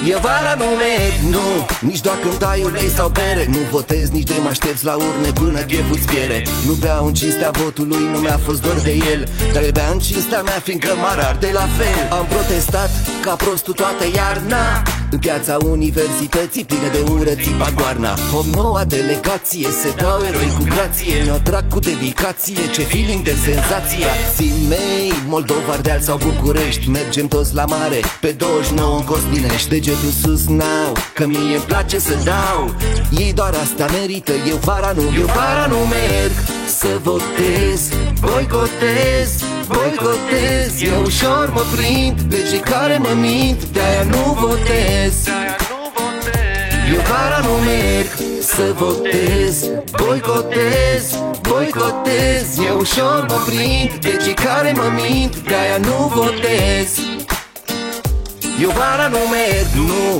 E vara, nu merg, nu. Nici doar când dai ulei sau bere. Nu votez, nici de mă aștepți la urne până cheful-ți piere. Nu beau în cinstea votului, nu mi-a fost dor de el, dar îl bea în cinstea mea, fiindcă m-ar arde la fel. Am protestat ca prostul toată iarna în piața universității plină de ură, țipa goarna. O noua delegație, se dau eroi cu grație, ne-o trag cu dedicație, ce feeling de senzație. Ții mei, Moldova, Ardeal sau București, mergem toți la mare, pe 29 în Costinești. Degetul sus n-au, că mie îmi place să dau, ei doar asta merită, eu vara nu merg să votez. Boicotez, boicotez, e ușor mă prind de cei care mă mint, de-aia nu votez. Eu vara nu merg să votez. Boicotez, boicotez, e ușor mă prind de cei care mă mint, de-aia nu votez. Eu vara nu merg, nu.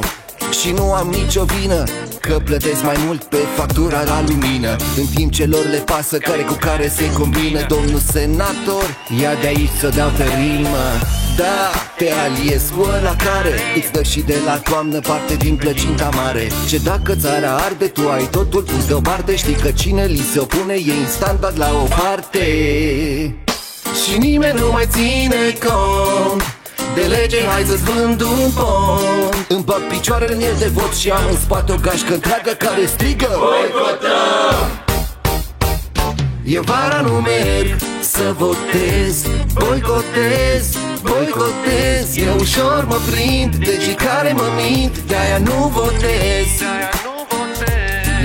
Și nu am nicio vină că plătesc mai mult pe factura la lumină, în timp ce lor le pasă care cu care se combină. Domnul senator, ia de aici să dau pe rimă. Da, te aliez cu ăla care îți dă și de la toamnă parte din plăcinta mare. Ce dacă țara arde, tu ai totul pus deoparte. Știi că cine li se opune e instant dat la o parte. Și nimeni nu mai ține cont de lege, hai să-ți vând un pont. Îmi bag picioarele în el de vot și am în spate o gașcă întreagă care strigă: boicotăm! Eu vara nu merg să votez. Boicotez, boicotez, e ușor mă prind de cei care mă mint, de-aia nu votez.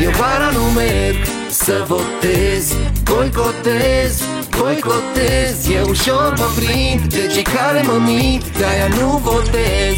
Eu vara nu merg să votez. Boicotez, boicotez, e ușor mă prind de cei care mă mint, de-aia nu votez.